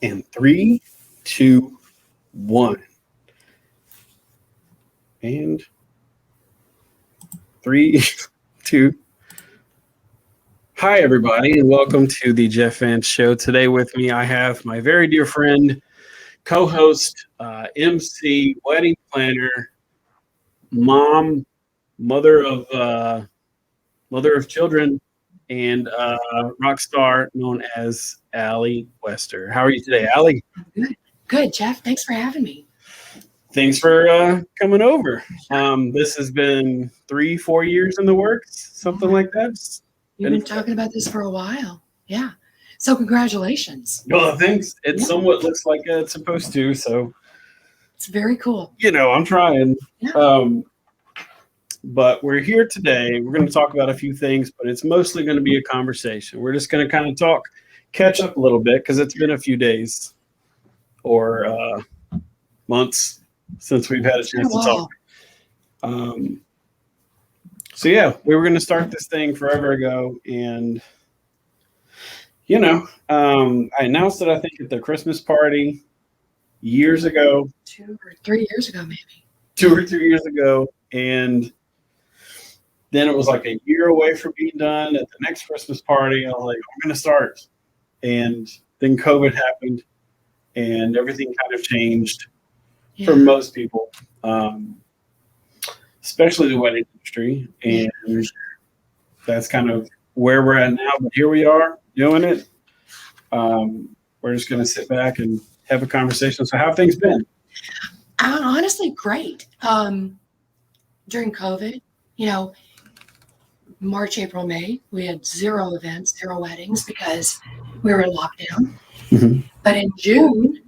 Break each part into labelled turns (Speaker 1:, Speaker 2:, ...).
Speaker 1: And 3, 2, 1. And 3, 2. Hi, everybody, and welcome to the Jeff Vance Show. Today with me, I have my very dear friend, co-host, MC, wedding planner, mom, mother of children, and rock star known as Allie Wester. How are you today, Allie?
Speaker 2: Good, good, Jeff. Thanks for having me.
Speaker 1: Thanks for coming over. This has been 3-4 years in the works, something like that.
Speaker 2: You've been talking about this for a while. Yeah. So congratulations.
Speaker 1: Well, thanks. It somewhat looks like it's supposed to, so
Speaker 2: it's very cool.
Speaker 1: I'm trying.
Speaker 2: Yeah.
Speaker 1: But we're here today. We're going to talk about a few things, but it's mostly going to be a conversation. We're just going to kind of catch up a little bit because it's been a few days or months since we've had a chance to talk. So yeah, we were going to start this thing forever ago, and I announced it, I think, at the Christmas party years ago.
Speaker 2: 2 or 3 years ago, maybe.
Speaker 1: 2 or 3 years ago, and then it was like a year away from being done. At the next Christmas party, I was like, I'm going to start. And then COVID happened, and everything kind of changed for most people, especially the wedding industry. And that's kind of where we're at now. But here we are doing it. We're just going to sit back and have a conversation. So how have things been?
Speaker 2: Honestly, great. During COVID, March, April, May, we had 0 events, 0 weddings because we were in lockdown. Mm-hmm. But in June,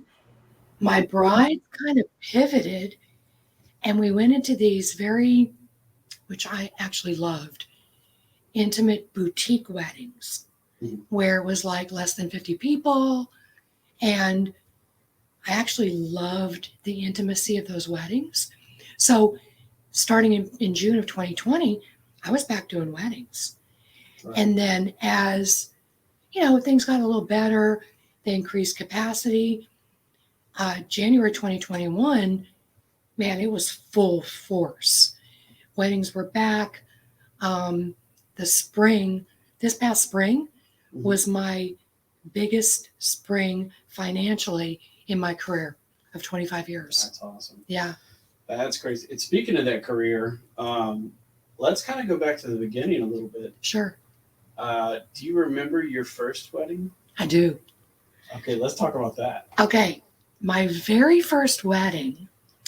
Speaker 2: my bride kind of pivoted, and we went into these which I actually loved, intimate boutique weddings, mm-hmm. where it was like less than 50 people. And I actually loved the intimacy of those weddings. So starting in June of 2020, I was back doing weddings. Right. And then as, things got a little better, they increased capacity. January 2021, man, it was full force. Weddings were back. This past spring mm-hmm. was my biggest spring financially in my career of 25 years.
Speaker 1: That's awesome.
Speaker 2: Yeah.
Speaker 1: That's crazy. And speaking of that career, let's kind of go back to the beginning a little bit.
Speaker 2: Sure.
Speaker 1: Do you remember your first wedding?
Speaker 2: I do.
Speaker 1: Okay, let's talk about that.
Speaker 2: Okay. My very first wedding,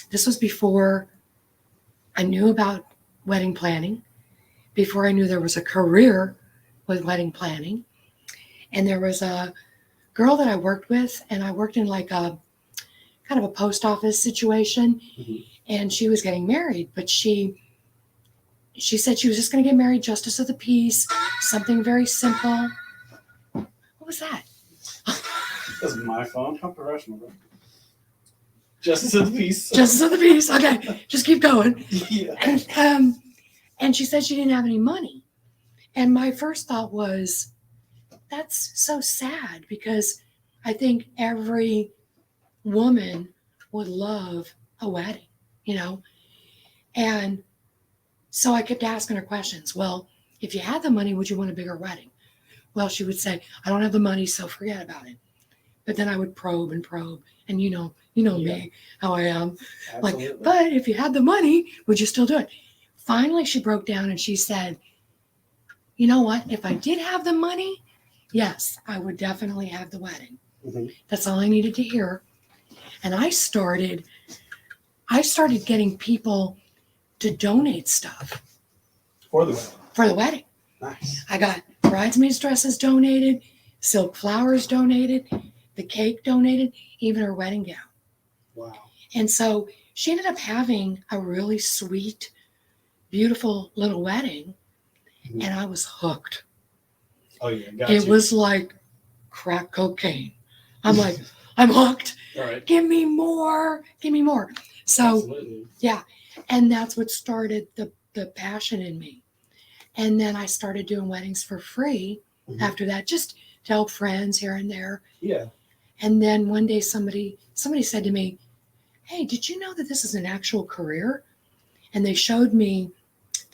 Speaker 2: this was before I knew about wedding planning, before I knew there was a career with wedding planning. And there was a girl that I worked with, and I worked in like a kind of a post office situation, mm-hmm. and she was getting married, but she said she was just going to get married, justice of the peace, something very simple. What was that?
Speaker 1: That's my phone. How professional. Justice of the peace.
Speaker 2: Justice of the peace. Okay, just keep going.
Speaker 1: Yeah.
Speaker 2: And she said she didn't have any money. And my first thought was, that's so sad, because I think every woman would love a wedding, And so I kept asking her questions. Well, if you had the money, would you want a bigger wedding? Well, she would say, I don't have the money, so forget about it. But then I would probe, and you know me, how I am. Absolutely. Like, but if you had the money, would you still do it? Finally, she broke down and she said, you know what? If I did have the money, yes, I would definitely have the wedding. Mm-hmm. That's all I needed to hear. And I started getting people to donate stuff.
Speaker 1: For the wedding.
Speaker 2: For the wedding.
Speaker 1: Nice.
Speaker 2: I got bridesmaids' dresses donated, silk flowers donated, the cake donated, even her wedding gown.
Speaker 1: Wow.
Speaker 2: And so she ended up having a really sweet, beautiful little wedding, mm-hmm. and I was hooked.
Speaker 1: Oh, yeah.
Speaker 2: It was like crack cocaine. I'm like, I'm hooked.
Speaker 1: All right.
Speaker 2: Give me more. So,
Speaker 1: absolutely.
Speaker 2: Yeah. And that's what started the passion in me. And then I started doing weddings for free mm-hmm. after that, just to help friends here and there.
Speaker 1: Yeah.
Speaker 2: And then one day somebody said to me, hey, did you know that this is an actual career? And they showed me,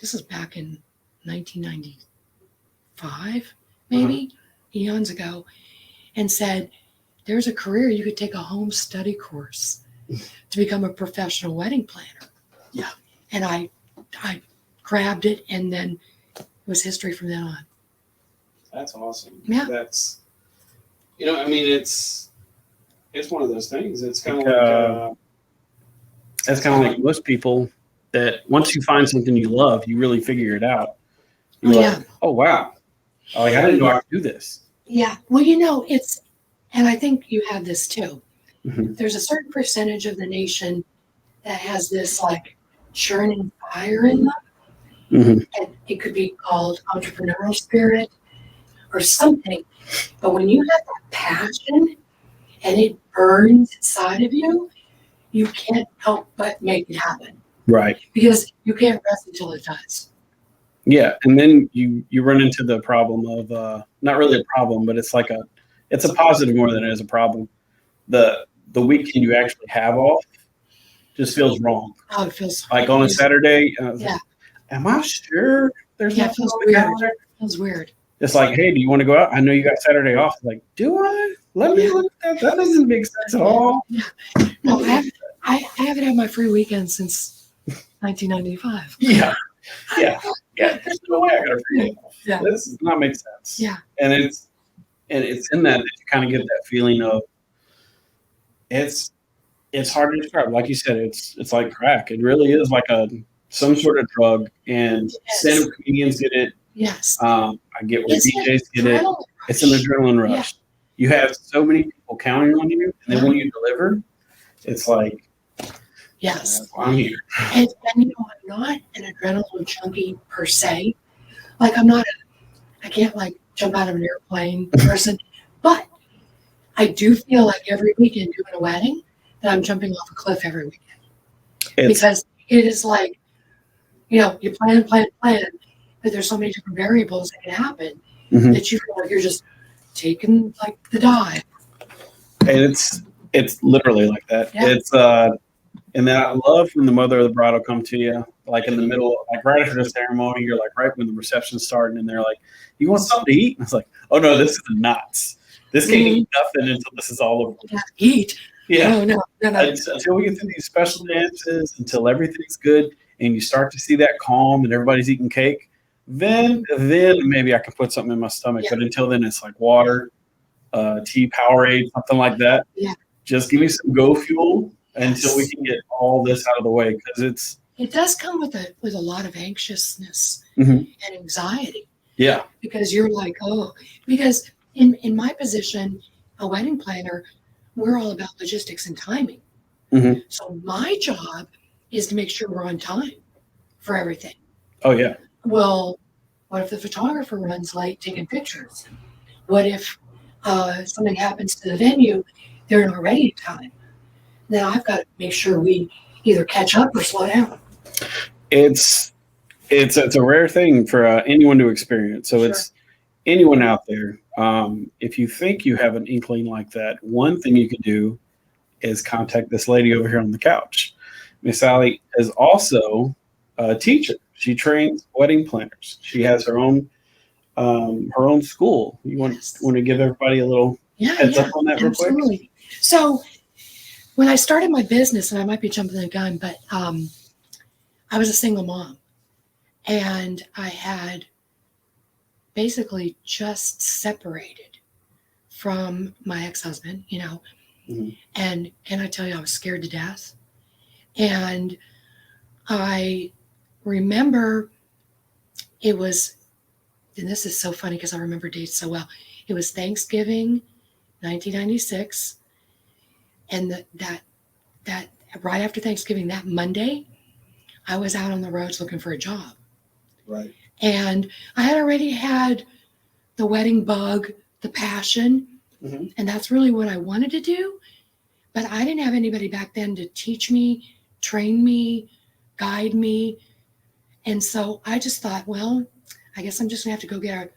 Speaker 2: this was back in 1995, maybe, eons ago, and said, there's a career. You could take a home study course to become a professional wedding planner.
Speaker 1: Yeah.
Speaker 2: And I grabbed it, and then it was history from then on.
Speaker 1: That's awesome.
Speaker 2: Yeah.
Speaker 1: That's, I mean, it's one of those things. It's kind of like, that's kind of like most people that once you find something you love, you really figure it out. You're like, oh, wow. Like, I didn't know I could do this.
Speaker 2: Yeah. Well, and I think you have this too. Mm-hmm. There's a certain percentage of the nation that has this like churning fire in them. Mm-hmm. And it could be called entrepreneurial spirit or something. But when you have that passion and it burns inside of you, you can't help but make it happen.
Speaker 1: Right.
Speaker 2: Because you can't rest until it does.
Speaker 1: Yeah. And then you run into the problem of, not really a problem, but it's a positive more than it is a problem. The weekend you actually have off just feels wrong.
Speaker 2: Oh, it feels
Speaker 1: like on a Saturday.
Speaker 2: Yeah.
Speaker 1: Am I sure there's
Speaker 2: nothing? It feels weird. It feels weird.
Speaker 1: It's like, hey, do you want to go out? I know you got Saturday off. Like, do I? Let me look at that. That doesn't make sense at all.
Speaker 2: Yeah. No, I haven't had my free weekend since 1995.
Speaker 1: Yeah. Yeah. Yeah. There's no way I got a free weekend.
Speaker 2: Yeah.
Speaker 1: This does not make sense.
Speaker 2: Yeah.
Speaker 1: And it's in that you kind of get that feeling of it's hard to describe. Like you said, it's like crack. It really is like some sort of drug, and stand-up comedians get it.
Speaker 2: Yes.
Speaker 1: I get where DJs get it. It's an adrenaline rush. Yeah. You have so many people counting on you, and then when you deliver, it's like,
Speaker 2: yes,
Speaker 1: I'm here.
Speaker 2: And I'm not an adrenaline junkie per se. Like I can't like jump out of an airplane person, but I do feel like every weekend doing a wedding that I'm jumping off a cliff every weekend. Because it is like, you plan, but there's so many different variables that can happen that you feel like you're just taking like the dive.
Speaker 1: And it's literally like that. Yeah. It's and then I love when the mother of the bride will come to you, like in the middle, like right after the ceremony, you're like right when the reception's starting, and they're like, "You want something to eat?" And it's like, "Oh no, this is nuts. This can't eat nothing until this is all over."
Speaker 2: Yeah, eat.
Speaker 1: Yeah.
Speaker 2: No.
Speaker 1: Until we get to these special dances, until everything's good, and you start to see that calm, and everybody's eating cake, then maybe I can put something in my stomach. Yeah. But until then, it's like water, tea, Powerade, something like that.
Speaker 2: Yeah.
Speaker 1: Just give me some go fuel until we can get all this out of the way, because
Speaker 2: it does come with a lot of anxiousness and anxiety.
Speaker 1: Yeah.
Speaker 2: Because you're like, because in my position, a wedding planner, we're all about logistics and timing. Mm-hmm. So my job is to make sure we're on time for everything.
Speaker 1: Oh, yeah.
Speaker 2: Well, what if the photographer runs late taking pictures? What if something happens to the venue, they're not ready in time? Then I've got to make sure we either catch up or slow down.
Speaker 1: It's a rare thing for anyone to experience. So it's anyone out there. If you think you have an inkling like that, one thing you can do is contact this lady over here on the couch. Miss Allie is also a teacher. She trains wedding planners. She has her own school. You want to give everybody a little heads up on that real quick?
Speaker 2: Absolutely. So when I started my business, and I might be jumping the gun, but I was a single mom, and I had basically just separated from my ex-husband, and can I tell you, I was scared to death. And I remember it was, and this is so funny because I remember dates so well. It was Thanksgiving, 1996. And that right after Thanksgiving, that Monday, I was out on the roads looking for a job.
Speaker 1: Right.
Speaker 2: And I had already had the wedding bug, the passion, and that's really what I wanted to do. But I didn't have anybody back then to teach me, train me, guide me. And so I just thought, well, I guess I'm just gonna have to go get a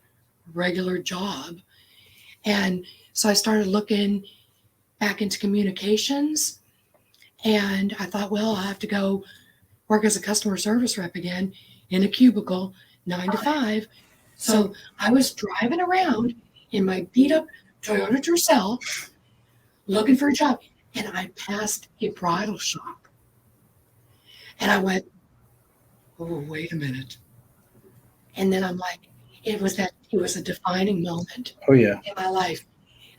Speaker 2: regular job. And so I started looking back into communications. And I thought, well, I'll have to go work as a customer service rep again in a cubicle, 9 to 5. So I was driving around in my beat up Toyota Tercel looking for a job. And I passed a bridal shop. And I went, oh, wait a minute. And then I'm like, it was a defining moment in my life.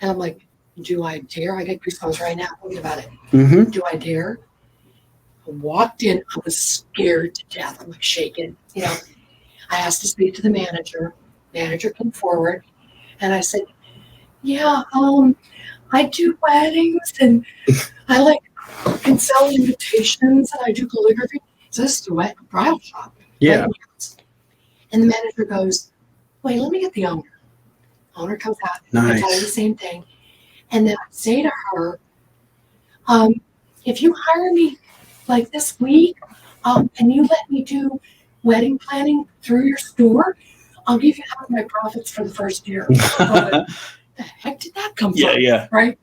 Speaker 2: And I'm like, do I dare? I get goosebumps right now thinking about it.
Speaker 1: Mm-hmm.
Speaker 2: Do I dare? I walked in. I was scared to death. I'm like shaking. I asked to speak to the manager. Manager came forward, and I said, "Yeah, I do weddings, and I can sell invitations, and I do calligraphy. So this is a bridal shop."
Speaker 1: Yeah.
Speaker 2: And the manager goes, "Wait, let me get the owner." Owner comes out.
Speaker 1: Nice.
Speaker 2: I tell her the same thing, and then I say to her, "If you hire me like this week, and you let me do wedding planning through your store, I'll give you half my profits for the first year." The heck did that come from?
Speaker 1: Yeah.
Speaker 2: Right?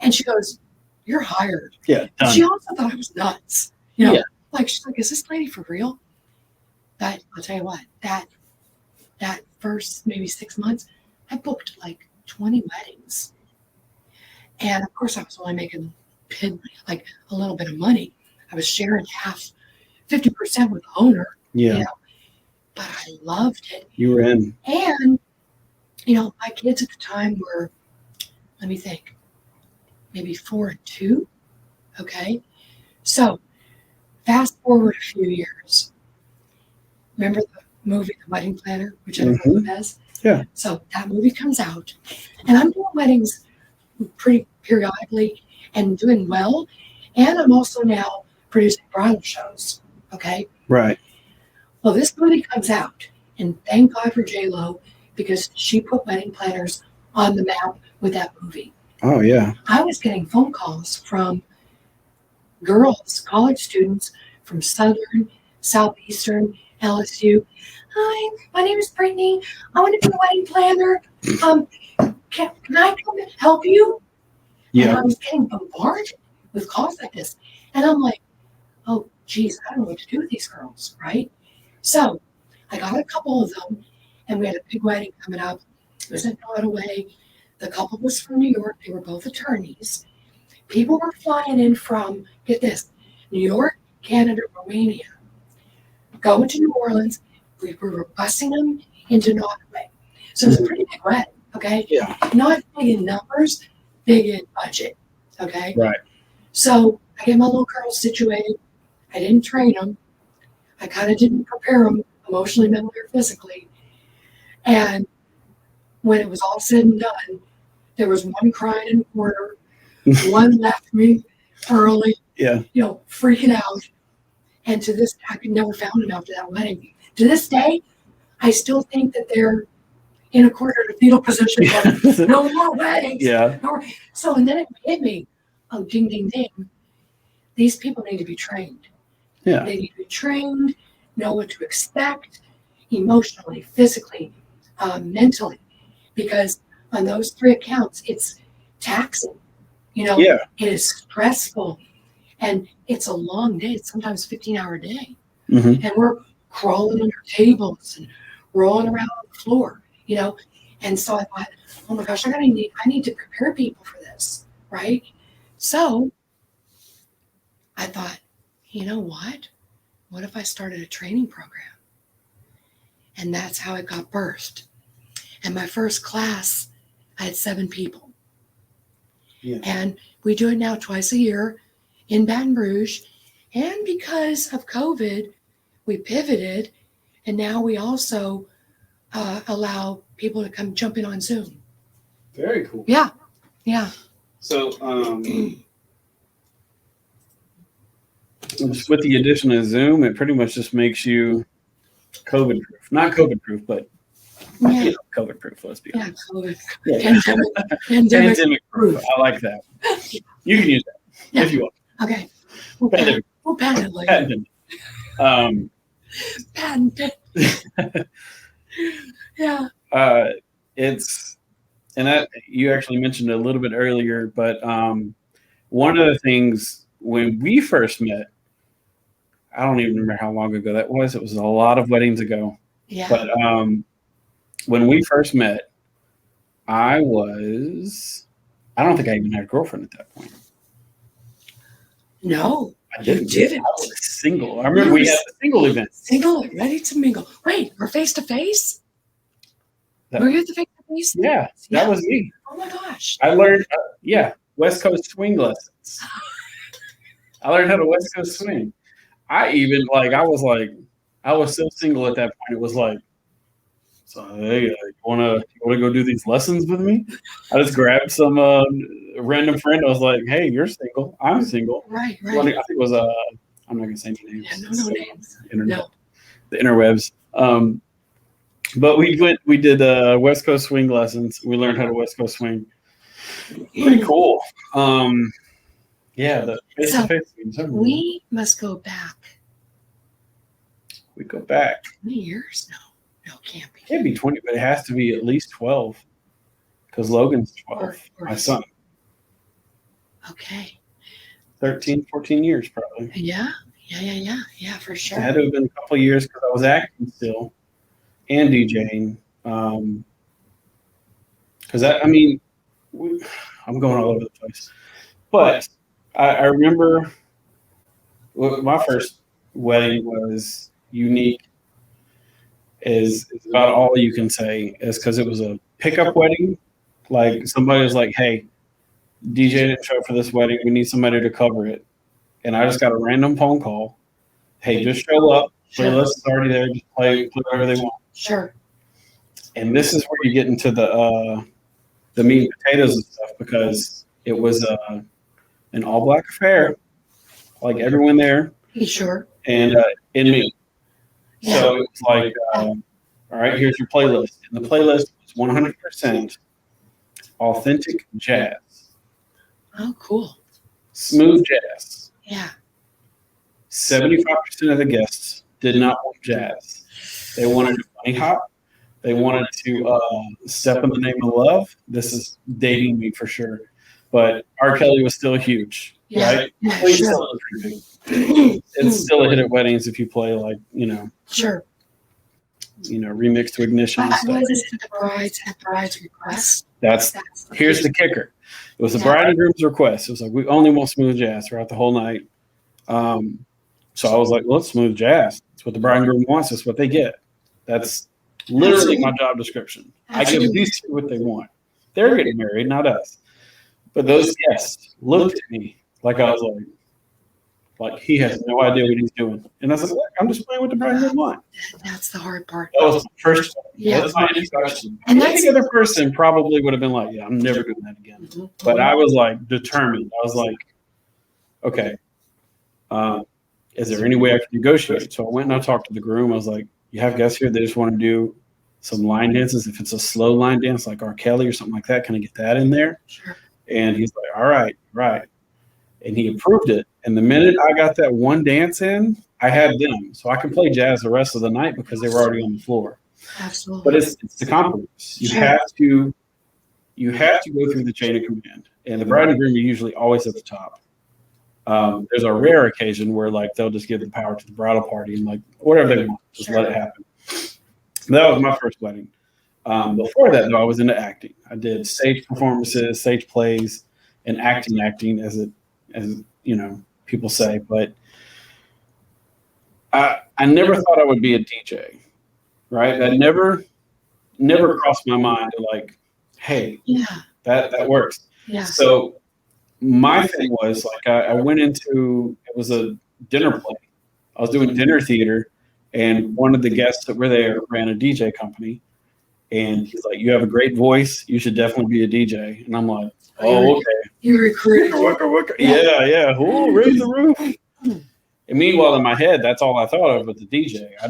Speaker 2: And she goes, "You're hired."
Speaker 1: Yeah.
Speaker 2: And she also thought I was nuts. She's like, "Is this lady for real?" I'll tell you what, that first maybe 6 months, I booked like 20 weddings. And of course I was only making like a little bit of money. I was sharing 50% with the owner.
Speaker 1: Yeah.
Speaker 2: But I loved it.
Speaker 1: You were in.
Speaker 2: And, my kids at the time were, let me think, maybe 4 and 2. Okay. So fast forward a few years. Remember the movie, The Wedding Planner, which everyone has?
Speaker 1: Yeah.
Speaker 2: So that movie comes out, and I'm doing weddings pretty periodically and doing well. And I'm also now producing bridal shows. Okay.
Speaker 1: Right.
Speaker 2: Well, this movie comes out, and thank God for J-Lo, because she put wedding planners on the map with that movie.
Speaker 1: Oh, yeah.
Speaker 2: I was getting phone calls from girls, college students from Southern, Southeastern, LSU. "Hi, my name is Brittany. I want to be a wedding planner. Can I come and help you?"
Speaker 1: Yeah.
Speaker 2: And I was getting bombarded with calls like this. And I'm like, oh, geez, I don't know what to do with these girls, right? So I got a couple of them, and we had a big wedding coming up. It was in Broadway. The couple was from New York. They were both attorneys. People were flying in from, get this, New York, Canada, Romania, going to New Orleans. We were busing them into Broadway. So it was a pretty big wedding, okay?
Speaker 1: Yeah.
Speaker 2: Not big in numbers, big in budget, okay?
Speaker 1: Right.
Speaker 2: So I get my little girls situated. I didn't train them. I kind of didn't prepare them emotionally, mentally, or physically. And when it was all said and done, there was one crying in the corner. One left me early, freaking out. And to this day, I could never found him after that wedding. To this day, I still think that they're in a quarter to fetal position. No more weddings.
Speaker 1: Yeah.
Speaker 2: So, and then it hit me. Oh, ding, ding, ding. These people need to be trained.
Speaker 1: Yeah.
Speaker 2: They need to be trained, know what to expect, emotionally, physically, mentally. Because on those 3 accounts, it's taxing. It is stressful. And it's a long day. It's sometimes a 15-hour day.
Speaker 1: Mm-hmm.
Speaker 2: And we're crawling under tables and rolling around on the floor, And so I thought, oh my gosh, I need to prepare people for this, right? So I thought, you know what? What if I started a training program? And that's how it got birthed. And my first class, I had 7 people. Yeah. And we do it now twice a year in Baton Rouge. And because of COVID, we pivoted, and now we also allow people to come jump in on Zoom.
Speaker 1: Very cool.
Speaker 2: Yeah. Yeah.
Speaker 1: So with the addition of Zoom, it pretty much just makes you COVID proof. Not COVID proof, but COVID proof, let's be honest.
Speaker 2: COVID. Yeah. Pandemic
Speaker 1: proof. I like that. You can use that if you want.
Speaker 2: Okay. We'll patent it later. Patent it. Yeah.
Speaker 1: and that you actually mentioned it a little bit earlier, but one of the things when we first met, I don't even remember how long ago that was. It was a lot of weddings ago.
Speaker 2: Yeah.
Speaker 1: But when we first met, I don't think I even had a girlfriend at that point.
Speaker 2: No,
Speaker 1: I
Speaker 2: you didn't.
Speaker 1: I was single. I remember we had the single event.
Speaker 2: Single, ready to mingle. Wait, we're face to face? Were you at the face to face?
Speaker 1: Yeah, that was me.
Speaker 2: Oh my gosh.
Speaker 1: I learned, West Coast swing lessons. I learned how to West Coast swing. I was so single at that point. It was like, so hey, you wanna go do these lessons with me? I just grabbed some random friend. I was like, hey, you're single. I'm single.
Speaker 2: Right.
Speaker 1: I think it was I'm not gonna say any names.
Speaker 2: Yeah, no names.
Speaker 1: Internet,
Speaker 2: No.
Speaker 1: The interwebs. But we did West Coast swing lessons. We learned how to West Coast swing. Pretty cool. The face-to-face.
Speaker 2: We must go back.
Speaker 1: We go back.
Speaker 2: 20 years? No, can't be.
Speaker 1: Can't be 20, but it has to be at least 12. Because Logan's 12, my son.
Speaker 2: Okay.
Speaker 1: 13, 14 years probably.
Speaker 2: Yeah, for sure.
Speaker 1: It had to have been a couple of years because I was acting still and DJing. Because I'm going all over the place. But I remember my first wedding was unique. Is about all you can say. Is because it was a pickup wedding. Like somebody was like, "Hey, DJ didn't show up for this wedding. We need somebody to cover it." And I just got a random phone call. Hey, just show up. Playlist is already there. Just play whatever they want.
Speaker 2: Sure.
Speaker 1: And this is where you get into the meat and potatoes and stuff because it was an all black affair, like everyone there.
Speaker 2: Sure.
Speaker 1: And in me. Yeah. So it was like, all right, here's your playlist. And the playlist was 100% authentic jazz.
Speaker 2: Oh, cool.
Speaker 1: Smooth jazz.
Speaker 2: Yeah.
Speaker 1: 75% of the guests did not want jazz. They wanted a funny hop. They wanted to step in the name of love. This is dating me for sure. But R. Kelly was still huge, right?
Speaker 2: Yeah,
Speaker 1: Please
Speaker 2: sure.
Speaker 1: tell it's still a hit at weddings if you play
Speaker 2: Sure.
Speaker 1: Remix to Ignition.
Speaker 2: Was it the bride's request?
Speaker 1: Here's the kicker. It was the bride and groom's request. It was like, we only want smooth jazz throughout the whole night. So I was like, well, it's smooth jazz. That's what the bride and groom wants. That's what they get. That's literally my job description.
Speaker 2: Absolutely.
Speaker 1: I give these two what they want. They're getting married, not us. But those guests looked at me like I was like he has no idea what he's doing. And I was like, look, I'm just playing what the bride and groom want.
Speaker 2: That's the hard part.
Speaker 1: That was the first.
Speaker 2: Yeah.
Speaker 1: That's my introduction. Any other person probably would have been like, yeah, I'm never doing that again.
Speaker 2: Mm-hmm.
Speaker 1: But I was like determined. I was like, okay, is there any way I can negotiate? So I went and I talked to the groom. I was like, you have guests here, they just want to do some line dances. If it's a slow line dance like R. Kelly or something like that, can I get that in there?
Speaker 2: Sure.
Speaker 1: And he's like, all right, right. And he approved it. And the minute I got that one dance in, I had them. So I could play jazz the rest of the night because they were already on the floor.
Speaker 2: Absolutely.
Speaker 1: But it's the compromise. You have to go through the chain of command. And the bride and groom are usually always at the top. There's a rare occasion where they'll just give the power to the bridal party and whatever they want, just let it happen. That was my first wedding. Before that, though, I was into acting. I did stage performances, stage plays, and acting as people say. But I never thought I would be a DJ, right? That never crossed my mind to hey, that works.
Speaker 2: Yeah.
Speaker 1: So my thing was I went into, it was a dinner play. I was doing dinner theater, and one of the guests that were there ran a DJ company. And he's like, you have a great voice. You should definitely be a DJ. And I'm like, oh, okay.
Speaker 2: You recruited.
Speaker 1: Yeah. Ooh, raise the roof. And meanwhile, in my head, that's all I thought of was the DJ. I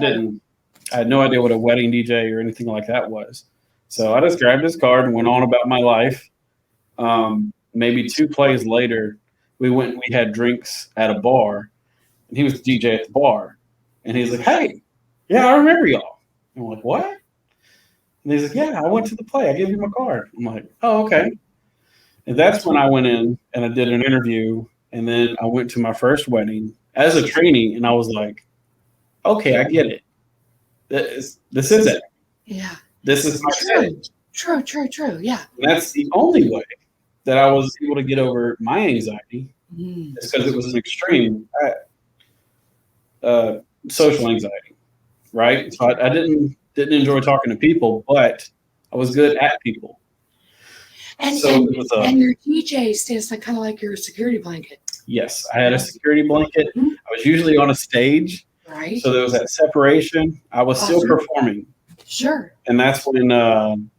Speaker 1: had no idea what a wedding DJ or anything like that was. So I just grabbed his card and went on about my life. Maybe 2 plays later, we went and we had drinks at a bar. And he was the DJ at the bar. And he's like, hey, yeah, I remember y'all. And I'm like, what? And he's like, yeah, I went to the play. I gave him a card. I'm like, oh, okay. And that's when I went in and I did an interview. And then I went to my first wedding as a trainee. And I was like, okay, I get it. This is it.
Speaker 2: Yeah.
Speaker 1: This is my setting.
Speaker 2: True. Yeah.
Speaker 1: And that's the only way that I was able to get over my anxiety. It's because it was an extreme social anxiety, right? So I didn't enjoy talking to people, but I was good at people.
Speaker 2: And your DJ stands like kind of like your security blanket.
Speaker 1: Yes, I had a security blanket. I was usually on a stage,
Speaker 2: right?
Speaker 1: So there was that separation. I was still performing.
Speaker 2: Sure.
Speaker 1: And that's when, and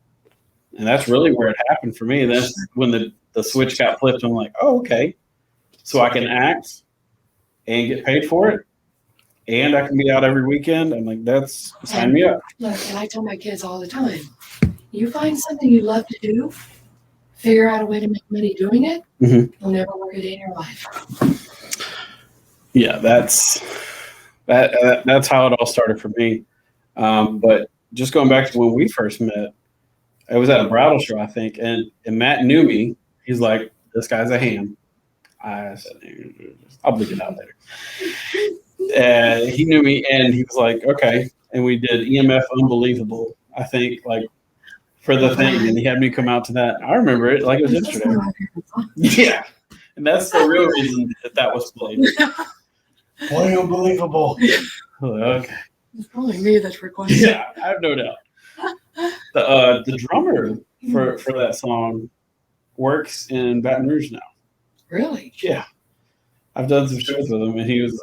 Speaker 1: that's really where it happened for me. And that's when the switch got flipped. I'm like, oh, okay. So I can act and get paid for it, and I can be out every weekend. I'm like, sign me up.
Speaker 2: Look, and I tell my kids all the time, you find something you love to do, figure out a way to make money doing it, you'll never work a day in your life.
Speaker 1: Yeah, that's how it all started for me. But just going back to when we first met, it was at a bridal show, I think, and Matt knew me. He's like, this guy's a ham. I said, I'll bleep it out later. He knew me, and he was like, okay. And we did EMF Unbelievable, I think, like for the thing. And he had me come out to that. I remember it like it was yesterday. Yeah. And that's the real reason that was played. Boy, unbelievable. Okay.
Speaker 2: It's probably me that's requesting.
Speaker 1: Yeah, I have no doubt. The drummer for that song works in Baton Rouge now.
Speaker 2: Really?
Speaker 1: Yeah. I've done some shows with him, and he was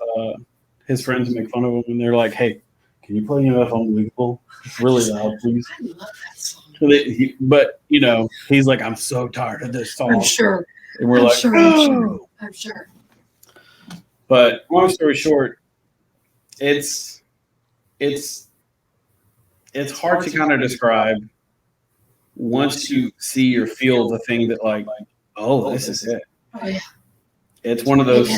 Speaker 1: his friends make fun of him, and they're like, hey, can you play EMF Unbelievable? Really loud, please.
Speaker 2: I love that song.
Speaker 1: But, he's like, I'm so tired of this song.
Speaker 2: I'm sure.
Speaker 1: And we're
Speaker 2: I'm sure.
Speaker 1: But long story short, it's hard to kind of describe once you see or feel the thing that like, oh, this is it.
Speaker 2: Oh, yeah.
Speaker 1: It's one of those.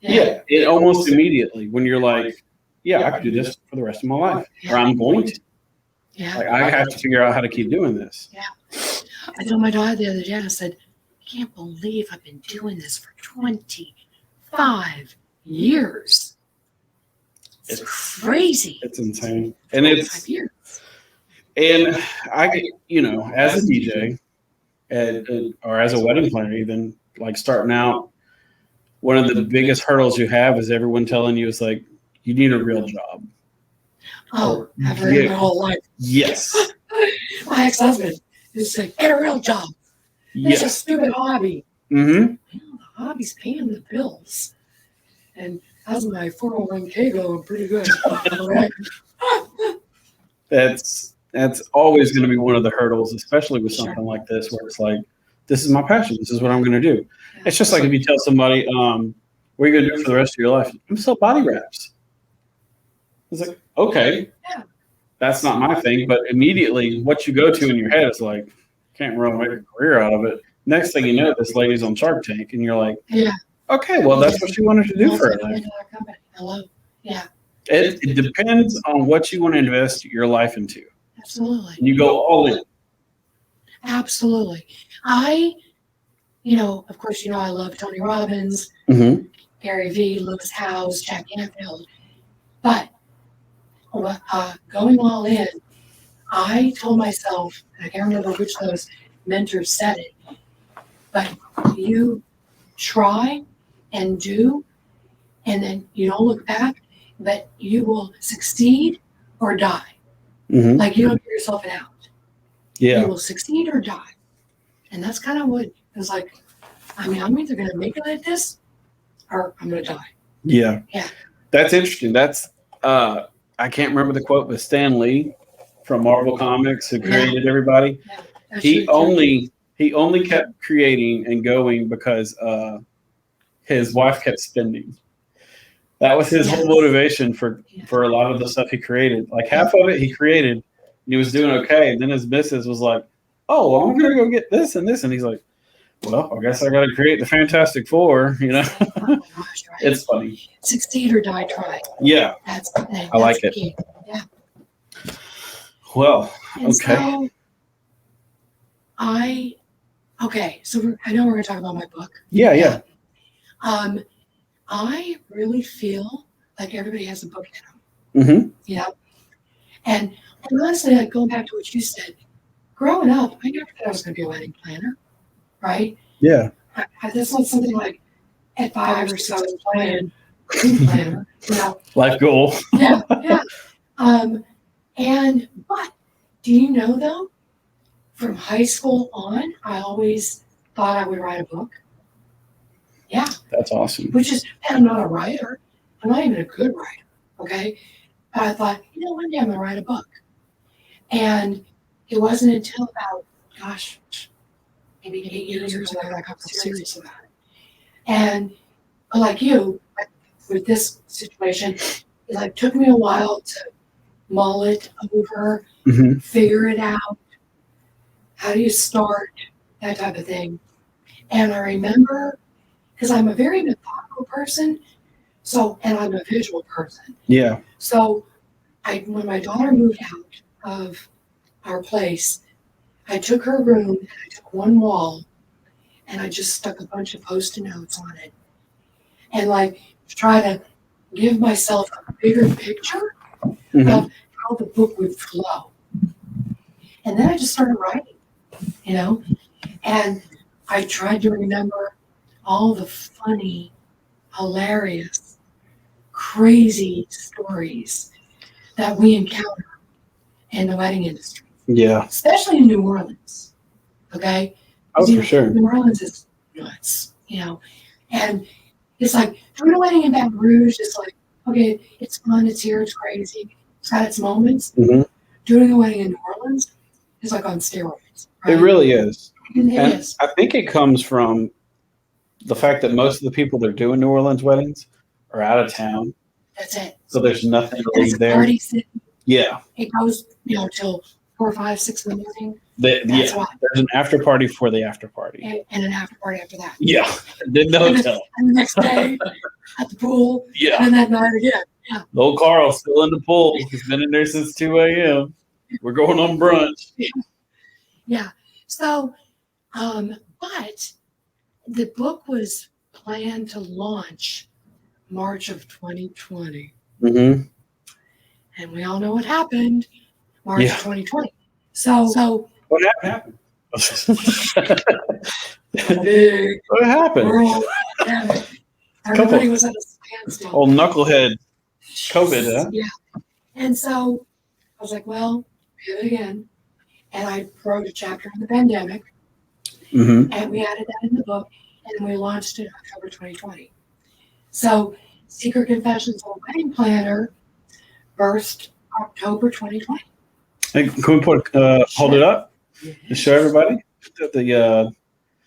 Speaker 1: Yeah, it almost immediately when you're like, yeah, I could do this for the rest of my life, or I'm going to.
Speaker 2: Yeah.
Speaker 1: Like I have to figure out how to keep doing this.
Speaker 2: Yeah. I told my daughter the other day, I said, I can't believe I've been doing this for 25 years. It's crazy.
Speaker 1: It's insane. And it's
Speaker 2: years.
Speaker 1: And I, as a DJ or as a wedding planner, even like starting out, one of the biggest hurdles you have is everyone telling you is like, you need a real job.
Speaker 2: Oh, I've heard it my whole life.
Speaker 1: Yes.
Speaker 2: My ex-husband is like, get a real job. It's a stupid hobby.
Speaker 1: Mm-hmm.
Speaker 2: The hobby's paying the bills. And how's my 401k going? Pretty good.
Speaker 1: That's always going to be one of the hurdles, especially with something like this, where it's like, this is my passion. This is what I'm going to do. It's just like if you tell somebody, what are you going to do for the rest of your life? I'm sell body wraps. It's like, okay, that's not my thing. But immediately what you go to in your head is like, can't really make a career out of it. Next thing you know, this lady's on Shark Tank, and you're like, okay, well, that's what she wanted to do for her life.
Speaker 2: Hello. Yeah.
Speaker 1: It depends on what you want to invest your life into.
Speaker 2: Absolutely.
Speaker 1: And you go all in.
Speaker 2: Absolutely. Of course, I love Tony Robbins, Gary Vee, Lewis Howes, Jack Canfield. But going all in, I told myself, and I can't remember which of those mentors said it, but you try and do, and then you don't look back, but you will succeed or die. Like you don't give yourself an out.
Speaker 1: Yeah.
Speaker 2: You will succeed or die. And that's kind of what it was like. I'm either going to make it like this or I'm going to die.
Speaker 1: Yeah.
Speaker 2: Yeah.
Speaker 1: That's interesting. That's, I can't remember the quote, but Stan Lee from Marvel Comics, who created everybody. Yeah. He only kept creating and going because his wife kept spending. That was his whole motivation for a lot of the stuff he created. Like half of it he created and he was doing okay. And then his missus was like, oh, well, I'm going to go get this and this. And he's like, well, I guess I got to create the Fantastic Four,
Speaker 2: Oh my gosh, right.
Speaker 1: It's funny.
Speaker 2: Succeed or die trying.
Speaker 1: Yeah.
Speaker 2: That's
Speaker 1: I like it.
Speaker 2: key. Yeah.
Speaker 1: Well,
Speaker 2: And so I know we're going to talk about my book.
Speaker 1: Yeah.
Speaker 2: I really feel like everybody has a book in them.
Speaker 1: Mm-hmm.
Speaker 2: You know? And honestly, like going back to what you said, growing up, I never thought I was going to be a wedding planner, right?
Speaker 1: Yeah.
Speaker 2: This was something like at 5 or 6 I was playing wedding planner,
Speaker 1: Life goal.
Speaker 2: Yeah. But do you know though, from high school on, I always thought I would write a book. Yeah.
Speaker 1: That's awesome.
Speaker 2: And I'm not a writer. I'm not even a good writer. Okay. But I thought, one day I'm going to write a book. And it wasn't until about, maybe 8 years ago that I got serious about it. And like you, with this situation, it took me a while to mull it over, figure it out. How do you start? That type of thing. And I remember, because I'm a very methodical person, and I'm a visual person.
Speaker 1: Yeah.
Speaker 2: So when my daughter moved out of our place, I took her room and I took one wall and I just stuck a bunch of Post-it notes on it. And try to give myself a bigger picture of how the book would flow. And then I just started writing, and I tried to remember all the funny, hilarious, crazy stories that we encounter in the wedding industry.
Speaker 1: Yeah.
Speaker 2: Especially in New Orleans. Okay?
Speaker 1: Oh, for sure.
Speaker 2: New Orleans is nuts, and it's like doing a wedding in Baton Rouge is like, okay, it's fun, it's here, it's crazy, it's got its moments. Doing a wedding in New Orleans is like on steroids. Right?
Speaker 1: It really is.
Speaker 2: It is.
Speaker 1: I think it comes from the fact that most of the people that are doing New Orleans weddings are out of town.
Speaker 2: That's it.
Speaker 1: So there's nothing really there.
Speaker 2: Party city.
Speaker 1: Yeah.
Speaker 2: It goes, till 4, 5, 6 in the morning.
Speaker 1: There's an after party for the after party.
Speaker 2: And an after party after that.
Speaker 1: Yeah. Then the hotel.
Speaker 2: And the next day at the pool.
Speaker 1: Yeah.
Speaker 2: And that night again. Yeah.
Speaker 1: Old Carl's still in the pool. He's been in there since 2 a.m. We're going on brunch.
Speaker 2: Yeah. So, but the book was planned to launch March of 2020. And we all know what happened March of 2020. So
Speaker 1: what happened?
Speaker 2: What
Speaker 1: happened?
Speaker 2: World pandemic. Everybody was at a standstill.
Speaker 1: Old knucklehead COVID, huh?
Speaker 2: Yeah. And so I was like, well, pivot again. And I wrote a chapter on the pandemic. And we added that in the book. And we launched it in October 2020. So Secret Confessions of a Wedding Planner birthed October 2020.
Speaker 1: Hey, can we hold it up to show everybody?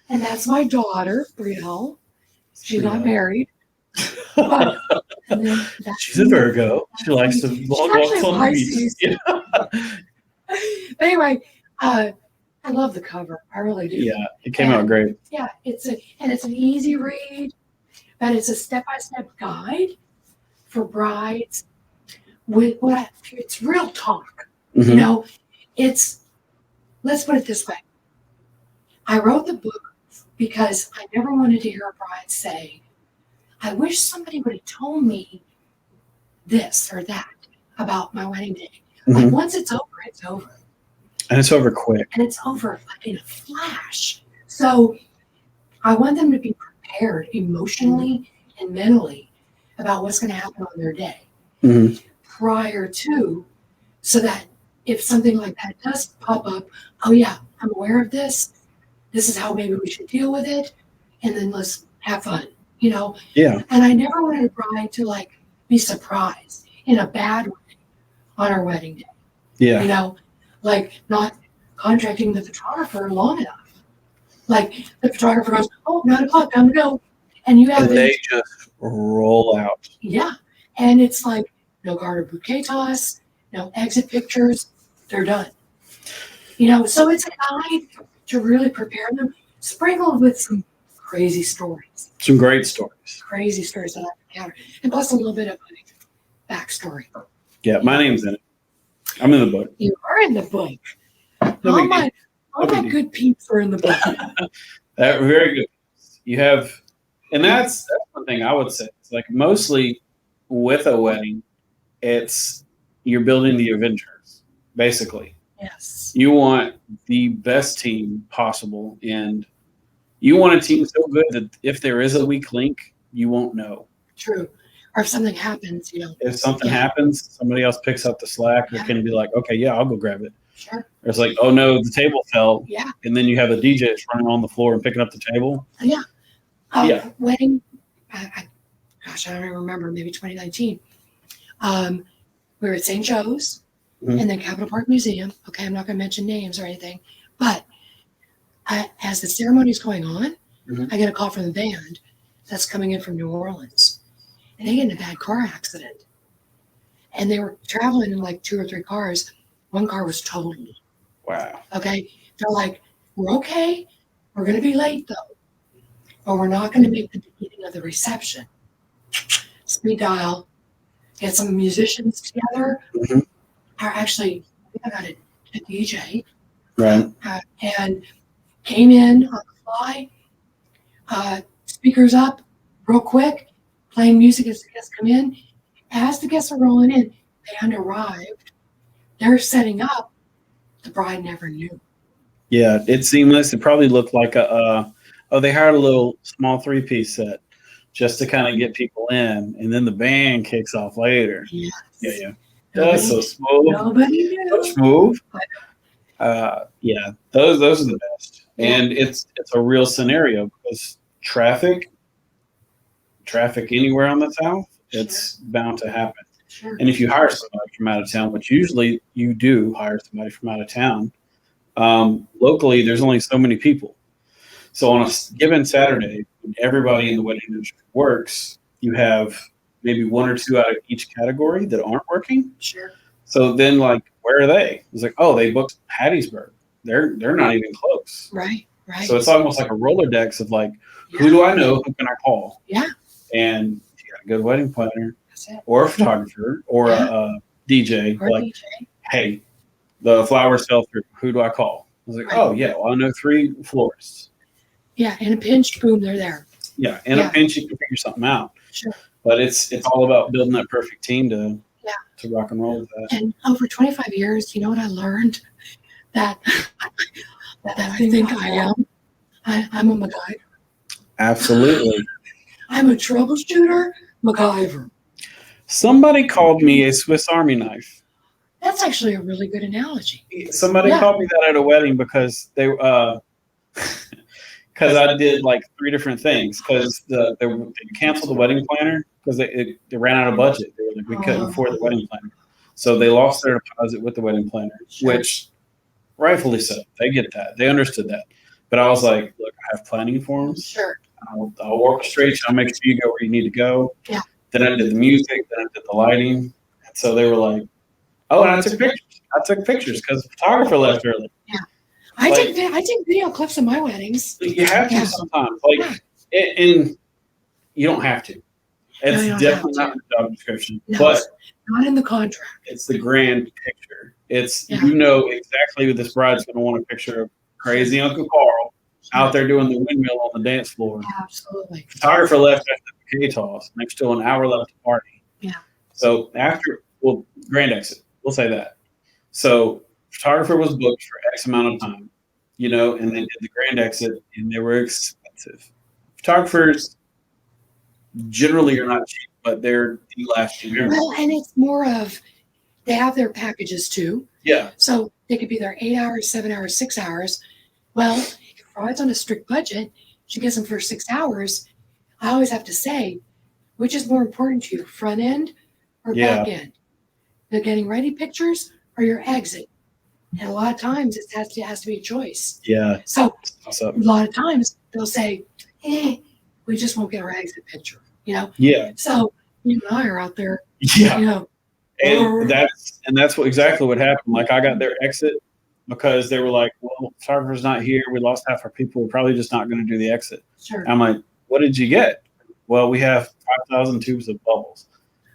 Speaker 2: And that's my daughter, Brielle. She's not married. But,
Speaker 1: she's a Virgo. She likes to walk on the beach.
Speaker 2: But anyway, I love the cover. I really do.
Speaker 1: Yeah, it came out great.
Speaker 2: Yeah, it's an easy read, but it's a step-by-step guide for brides with it's real talk. Let's put it this way. I wrote the book because I never wanted to hear a bride say, I wish somebody would have told me this or that about my wedding day. Like once it's over, it's over.
Speaker 1: And it's over quick.
Speaker 2: And it's over in a flash. So I want them to be prepared emotionally and mentally about what's going to happen on their day prior to, so that if something like that does pop up, oh yeah, I'm aware of this. This is how maybe we should deal with it. And then let's have fun, Yeah. And I never wanted a bride to be surprised in a bad way on our wedding day.
Speaker 1: Yeah.
Speaker 2: Not contracting the photographer long enough. The photographer goes, 9:00, time to go. And
Speaker 1: they just roll out.
Speaker 2: Yeah. And it's no garter bouquet toss, no exit pictures. They're done. So it's a guide to really prepare them, sprinkled with some crazy stories.
Speaker 1: Some great stories.
Speaker 2: Crazy stories that I've encountered. And plus a little bit of backstory.
Speaker 1: Yeah, my name's in it. I'm in the book.
Speaker 2: You are in the book.
Speaker 1: No
Speaker 2: all
Speaker 1: big
Speaker 2: my good peeps are in the book.
Speaker 1: Very good. You have, and that's one thing I would say. It's like mostly with a wedding, it's you're building the Avengers, basically.
Speaker 2: Yes.
Speaker 1: You want the best team possible, and you want a team so good that if there is a weak link, you won't know.
Speaker 2: True. Or if something happens,
Speaker 1: If something happens, somebody else picks up the slack or can be like, okay, yeah, I'll go grab it.
Speaker 2: Sure.
Speaker 1: Or it's like, oh no, the table fell.
Speaker 2: Yeah.
Speaker 1: And then you have a DJ that's running on the floor and picking up the table.
Speaker 2: Yeah.
Speaker 1: Yeah.
Speaker 2: Wedding, I don't even remember, maybe 2019. We were at St. Joe's and then Capitol Park Museum. Okay, I'm not going to mention names or anything. But as the ceremony is going on, I get a call from the band that's coming in from New Orleans. And they get in a bad car accident. And they were traveling in like 2 or 3 cars. One car was totaled.
Speaker 1: Wow.
Speaker 2: Okay. They're like, we're okay. We're going to be late though. But we're not going to make the beginning of the reception. Speed dial. Get some musicians together. Actually, I got a DJ.
Speaker 1: Right.
Speaker 2: And came in on the fly. Speakers up real quick. Playing music as the guests come in. As the guests are rolling in, the band arrived. They're setting up. The bride never knew.
Speaker 1: Yeah, it's seamless. It probably looked like they hired a little small 3-piece set just to kind of get people in, and then the band kicks off later.
Speaker 2: Yes.
Speaker 1: Yeah. That's so smooth.
Speaker 2: Nobody knew.
Speaker 1: So smooth. Yeah, those are the best. And it's a real scenario because traffic anywhere on the South, it's bound to happen.
Speaker 2: Sure.
Speaker 1: And if you hire somebody from out of town, which usually you do hire somebody from out of town, locally there's only so many people. So on a given Saturday, when everybody in the wedding industry works, you have maybe 1 or 2 out of each category that aren't working.
Speaker 2: Sure.
Speaker 1: So then, like, where are they? It's like, oh, they booked Hattiesburg. They're not even close.
Speaker 2: Right.
Speaker 1: So it's almost like a Rolodex of like, who do I know? Who can I call?
Speaker 2: Yeah.
Speaker 1: And if you got a good wedding planner or a photographer or a DJ,
Speaker 2: or
Speaker 1: like,
Speaker 2: DJ.
Speaker 1: Hey, the flowers fell through. Who do I call? I was like, oh, yeah, well, I know 3 florists.
Speaker 2: Yeah, in a pinch, boom, they're there.
Speaker 1: Yeah, in a pinch, you can figure something out.
Speaker 2: Sure.
Speaker 1: But it's all about building that perfect team to rock and roll with that.
Speaker 2: And over 25 years, you know what I learned? That I think I am. I'm a MacGyver.
Speaker 1: Absolutely.
Speaker 2: I'm a troubleshooter MacGyver.
Speaker 1: Somebody called me a Swiss Army knife.
Speaker 2: That's actually a really good analogy.
Speaker 1: Somebody called me that at a wedding because they because I did like 3 different things because they canceled the wedding planner because they ran out of budget. They were like, we couldn't afford the wedding planner. So they lost their deposit with the wedding planner, which rightfully so. They get that. They understood that. But I was like, look, I have planning forms.
Speaker 2: Sure.
Speaker 1: I'll orchestrate you. I'll make sure you go where you need to go.
Speaker 2: Yeah.
Speaker 1: Then I did the music. Then I did the lighting. And so they were like, oh, and I took pictures. I took pictures because the photographer left early.
Speaker 2: Yeah. I take video clips of my weddings.
Speaker 1: You have to sometimes. And you don't have to. It's definitely not in the job description.
Speaker 2: No,
Speaker 1: but
Speaker 2: not in the contract.
Speaker 1: It's the grand picture. It's you know exactly who this bride's going to want a picture of crazy Uncle Carl out there doing the windmill on the dance floor.
Speaker 2: Absolutely.
Speaker 1: Photographer left after the bouquet toss, next to an hour left to party.
Speaker 2: Yeah.
Speaker 1: So grand exit. We'll say that. So photographer was booked for X amount of time, and they did the grand exit, and they were expensive. Photographers generally are not cheap, but they're the last year.
Speaker 2: Well, and it's more of they have their packages too.
Speaker 1: Yeah.
Speaker 2: So they could be there 8 hours, 7 hours, 6 hours. Well, if bride's on a strict budget, she gets them for 6 hours. I always have to say, which is more important to you, front end or back end? The getting ready pictures or your exit? And a lot of times it has to be a choice.
Speaker 1: Yeah.
Speaker 2: So a lot of times they'll say, we just won't get our exit picture,
Speaker 1: Yeah.
Speaker 2: So you and I are out there,
Speaker 1: Yeah. And that's exactly what happened. Like I got their exit because they were like, well, photographer's not here. We lost half our people. We're probably just not going to do the exit.
Speaker 2: Sure.
Speaker 1: I'm like, what did you get? Well, we have 5,000 tubes of bubbles.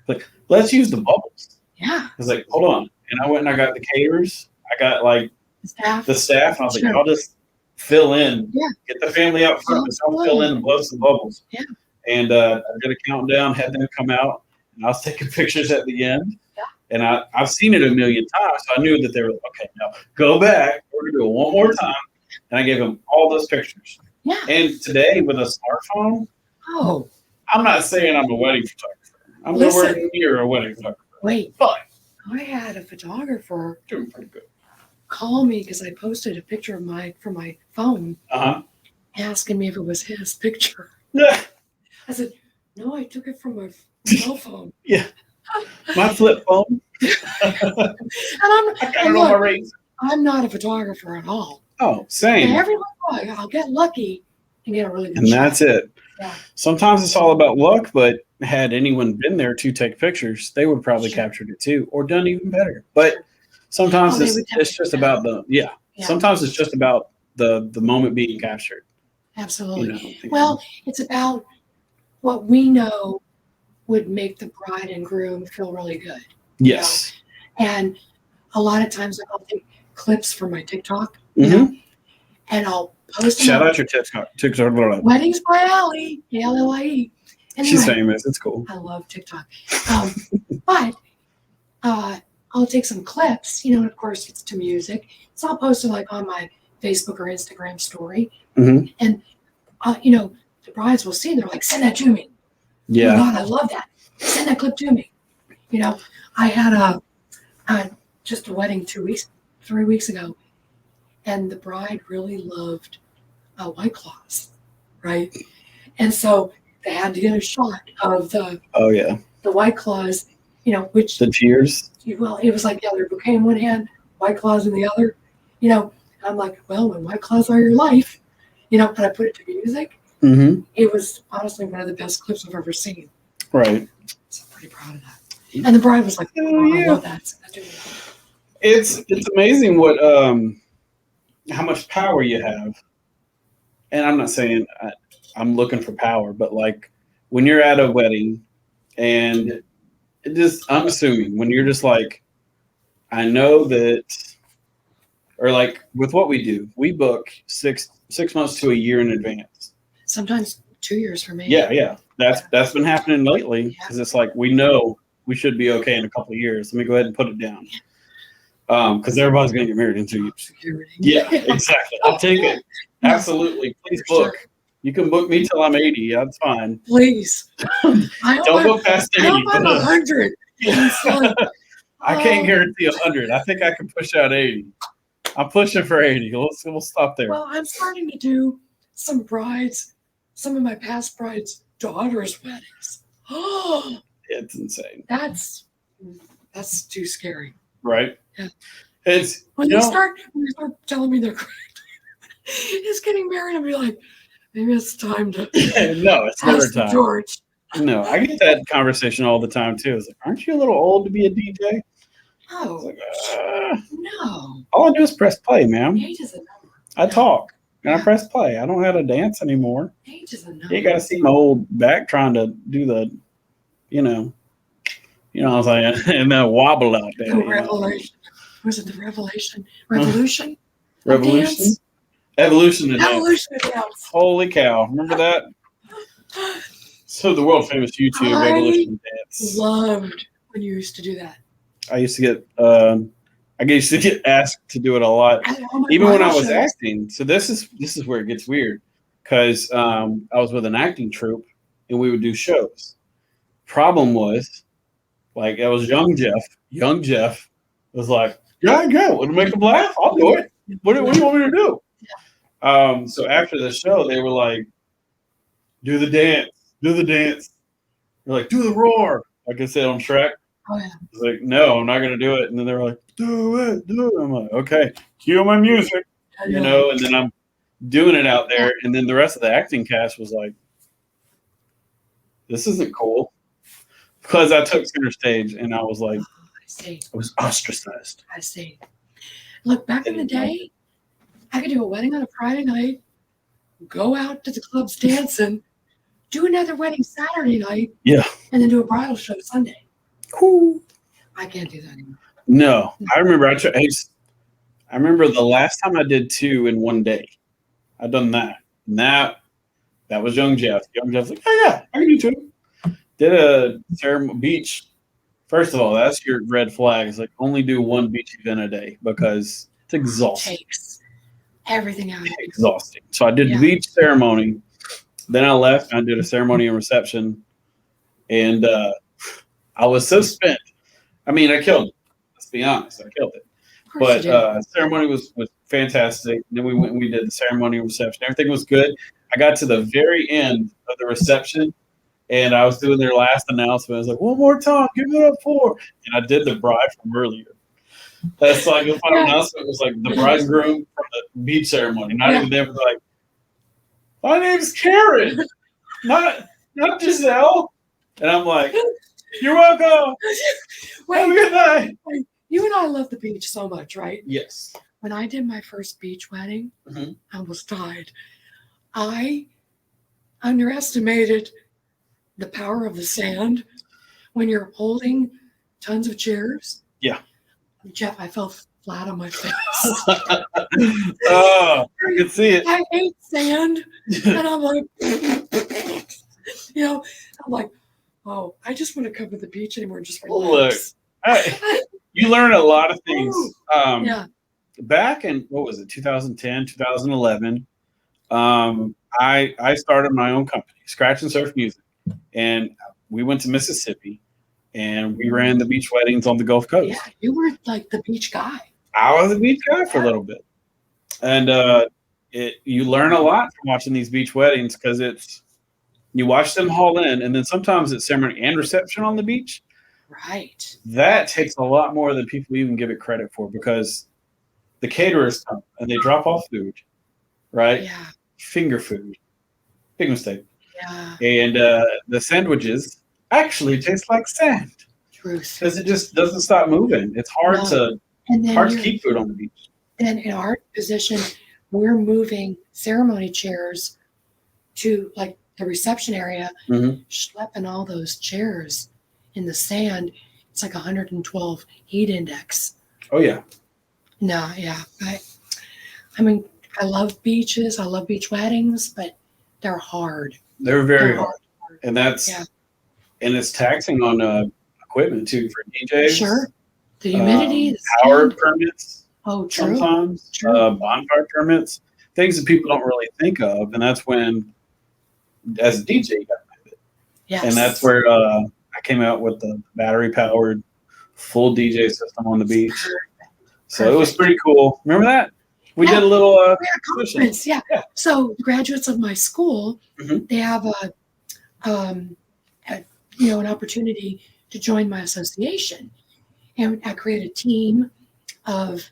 Speaker 1: Like, let's use the bubbles.
Speaker 2: Yeah.
Speaker 1: I was like, hold on. and I went and I got the caterers. I got like
Speaker 2: Staff.
Speaker 1: the staff, and I was
Speaker 2: Sure.
Speaker 1: like, I'll just fill in,
Speaker 2: Yeah.
Speaker 1: get the family out front, and I'll fill in and blow some bubbles.
Speaker 2: Yeah.
Speaker 1: And I did a countdown, had them come out, and I was taking pictures at the end.
Speaker 2: Yeah.
Speaker 1: And I've seen it a million times, so I knew that they were like, okay, now go back. We're gonna do it one more time. And I gave them all those pictures.
Speaker 2: Yeah.
Speaker 1: And today with a smartphone,
Speaker 2: Oh,
Speaker 1: I'm not saying I'm a wedding photographer. I'm nowhere near a wedding photographer.
Speaker 2: wait.
Speaker 1: But
Speaker 2: I had a photographer
Speaker 1: doing pretty good.
Speaker 2: call me because I posted a picture of from my phone, asking me if it was his picture.
Speaker 1: Yeah.
Speaker 2: I said, no, I took it from my cell phone.
Speaker 1: Yeah. My flip phone.
Speaker 2: And I'm not a photographer at all.
Speaker 1: Oh, same.
Speaker 2: And every once in a while, I'll get lucky and get a really good
Speaker 1: And
Speaker 2: shot.
Speaker 1: that's it.
Speaker 2: Yeah.
Speaker 1: Sometimes it's all about luck, but had anyone been there to take pictures, they would probably captured it too, or done even better. But sometimes it's just about sometimes it's just about the moment being captured.
Speaker 2: Absolutely. Well, it's about what we know would make the bride and groom feel really good.
Speaker 1: Yes.
Speaker 2: You know? And a lot of times I'll take clips from my TikTok, you know, and I'll post them.
Speaker 1: Shout out your TikTok.
Speaker 2: Weddings by Allie, ALLIE.
Speaker 1: She's famous. It's cool.
Speaker 2: I love TikTok. But I'll take some clips, you know, and of course it's to music. So I'll post it like on my Facebook or Instagram story. And, you know, the brides will see, they're like, send that to me.
Speaker 1: Yeah.
Speaker 2: Oh my God, I love that. Send that clip to me. You know, I had just a wedding 3 weeks ago, and the bride really loved White Claws, right? And so they had to get a shot of the White Claws, you know, which
Speaker 1: the cheers.
Speaker 2: Well, it was like the other bouquet in one hand, White Claws in the other, you know. I'm like, well, when White Claws are your life, you know, but I put it to music. It was honestly one of the best clips I've ever seen.
Speaker 1: Right.
Speaker 2: So I'm pretty proud of that. And the bride was like, oh, I love that.
Speaker 1: It's amazing what how much power you have. And I'm not saying I'm looking for power, but like when you're at a wedding and I'm assuming when you're just like, I know that, or like with what we do, we book six months to a year in advance.
Speaker 2: Sometimes 2 years for me.
Speaker 1: Yeah. That's been happening lately because it's like we know we should be okay in a couple of years. Let me go ahead and put it down. Because everybody's going to get married in 2 years. Yeah, exactly. I'll take it. Absolutely. Please book. Sure. You can book me till I'm 80. That's fine.
Speaker 2: Please.
Speaker 1: Don't go past 80.
Speaker 2: I'm 100.
Speaker 1: I can't guarantee 100. I think I can push out 80. I'm pushing for 80. We'll stop there.
Speaker 2: Well, I'm starting to do some of my past brides' daughters' weddings. Oh,
Speaker 1: it's insane.
Speaker 2: That's too scary.
Speaker 1: Right.
Speaker 2: Yeah.
Speaker 1: It's
Speaker 2: when you start telling me they're it's getting married, I'll be like, maybe it's time to
Speaker 1: no, it's never time.
Speaker 2: George.
Speaker 1: No, I get that conversation all the time too. It's like, aren't you a little old to be a DJ?
Speaker 2: Oh,
Speaker 1: like,
Speaker 2: no.
Speaker 1: All I do is press play, ma'am.
Speaker 2: Age is a number.
Speaker 1: I talk and I press play. I don't have to dance anymore.
Speaker 2: Age is a number.
Speaker 1: You got to see my old back trying to do the, you know what I'm saying, and then wobble out there.
Speaker 2: The revelation. Was it the revelation? Revolution?
Speaker 1: Revolution? Evolution of
Speaker 2: Evolution of dance.
Speaker 1: Holy cow. Remember that? So the world famous YouTube Evolution of Dance.
Speaker 2: Loved when you used to do that.
Speaker 1: I used to get asked to do it a lot, even when I was acting. So this is where it gets weird, because I was with an acting troupe and we would do shows. Problem was, like, I was young Jeff. Young Jeff was like, "Yeah, want to make them laugh? I'll do it. What do you want me to do?" So after the show, they were like, "Do the dance. Do the dance." They're like, "Do the roar," like I said on Shrek.
Speaker 2: Oh, yeah.
Speaker 1: I was like, "No, I'm not going to do it." And then they were like, do it. I'm like, "Okay, cue my music," and then I'm doing it out there. And then the rest of the acting cast was like, "This isn't cool," because I took center stage and I was like, I was ostracized.
Speaker 2: I see. Look, back in the day, I could do a wedding on a Friday night, go out to the clubs dancing, do another wedding Saturday night, and then do a bridal show Sunday.
Speaker 1: Cool.
Speaker 2: I can't do that anymore.
Speaker 1: No, I remember. I remember the last time I did 2 in one day. I've done that. And that was Young Jeff. Young Jeff's like, oh yeah, I can do 2. Did a beach. First of all, that's your red flag. It's like only do 1 beach event a day because it's exhausting.
Speaker 2: It takes everything out of you.
Speaker 1: Exhausting. So I did the beach ceremony. Then I left and I did a ceremony and reception. And I was so spent. I mean, I killed it. Let's be honest. I killed it. But ceremony was fantastic. And then we went and we did the ceremony and reception. Everything was good. I got to the very end of the reception and I was doing their last announcement. I was like, one more time, give it up for. And I did the bride from earlier. That's like the final announcement was like the bride and groom from the beach ceremony. Not even them. Like, my name's Karen, not Giselle. And I'm like, you're welcome. Have a good night.
Speaker 2: You and I love the beach so much, right?
Speaker 1: Yes.
Speaker 2: When I did my first beach wedding, I almost died. I underestimated the power of the sand when you're holding tons of chairs.
Speaker 1: Yeah.
Speaker 2: Jeff, I fell flat on my face.
Speaker 1: Oh, I can see it.
Speaker 2: I hate sand. And I'm like, I'm like, oh, I just want to come to the beach anymore and just relax.
Speaker 1: Look, you learn a lot of things. Back in, 2010, 2011, I started my own company, Scratch and Surf Music. And we went to Mississippi and we ran the beach weddings on the Gulf Coast.
Speaker 2: Yeah, you were like the beach guy.
Speaker 1: I was a beach guy for a little bit. And you learn a lot from watching these beach weddings because you watch them haul in, and then sometimes it's ceremony and reception on the beach.
Speaker 2: Right.
Speaker 1: That takes a lot more than people even give it credit for because the caterers come and they drop off food, right?
Speaker 2: Yeah.
Speaker 1: Finger food. Big mistake.
Speaker 2: Yeah.
Speaker 1: And the sandwiches actually taste like sand.
Speaker 2: Truth.
Speaker 1: Because it just doesn't stop moving. It's hard to keep food on the beach.
Speaker 2: Then in our position, we're moving ceremony chairs to like the reception area, schlepping all those chairs in the sand. It's like 112 heat index.
Speaker 1: Oh yeah.
Speaker 2: No, yeah. I mean, I love beaches. I love beach weddings, but they're hard.
Speaker 1: They're very hard. And and it's taxing on equipment too for DJs.
Speaker 2: Sure. The humidity, the
Speaker 1: power permits.
Speaker 2: Oh, true.
Speaker 1: Sometimes bonfire permits, things that people don't really think of, and that's when, as a DJ, you got to pivot.
Speaker 2: Yes.
Speaker 1: And that's where I came out with the battery-powered full DJ system on the beach. So it was pretty cool. Remember that? We did a little
Speaker 2: we had a conference. Yeah. So the graduates of my school, they have an opportunity to join my association, and I created a team of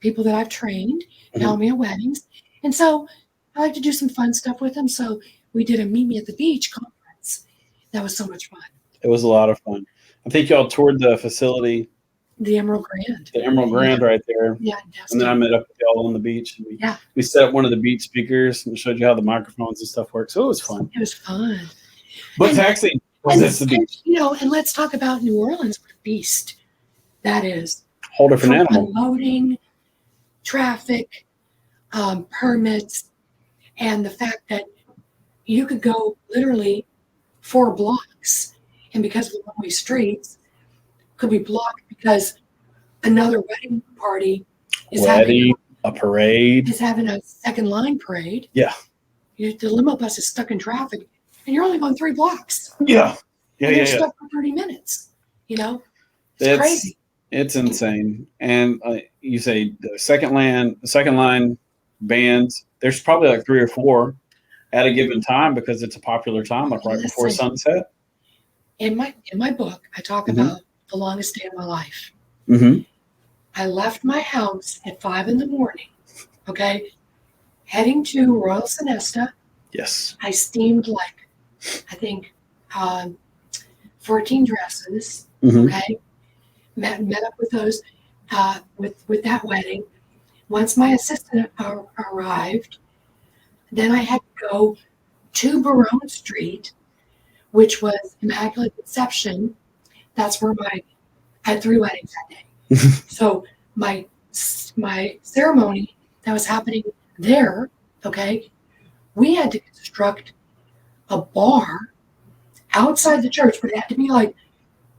Speaker 2: people that I've trained to help me at weddings, and so I like to do some fun stuff with them. So we did a Meet Me at the Beach conference. That was so much fun.
Speaker 1: It was a lot of fun. I think y'all toured the facility.
Speaker 2: The Emerald Grand.
Speaker 1: The Emerald Grand right there.
Speaker 2: Yeah.
Speaker 1: And then I met up with y'all on the beach. And we set up one of the beach speakers and showed you how the microphones and stuff work. So it was fun.
Speaker 2: It was fun.
Speaker 1: But taxing was the beach.
Speaker 2: And let's talk about New Orleans. What a beast that is.
Speaker 1: Whole different animal.
Speaker 2: Unloading, traffic, permits, and the fact that you could go literally 4 blocks, and because of the one-way streets, could be blocked because another wedding party is having
Speaker 1: a parade.
Speaker 2: Is having a second line parade.
Speaker 1: Yeah.
Speaker 2: The limo bus is stuck in traffic, and you're only going 3 blocks.
Speaker 1: Yeah.
Speaker 2: And you're stuck for 30 minutes. It's crazy.
Speaker 1: It's insane. And you say the second line bands. There's probably like 3 or 4 at a given time because it's a popular time, like right before sunset.
Speaker 2: In my book, I talk about the longest day of my life. I left my house at 5 a.m. Okay, heading to Royal Sonesta.
Speaker 1: Yes.
Speaker 2: I steamed I think 14 dresses. Okay, met up with those with that wedding. Once my assistant arrived, then I had to go to Barone Street, which was Immaculate Conception. That's where I had 3 weddings that day. So my ceremony that was happening there, okay, we had to construct a bar outside the church, but it had to be like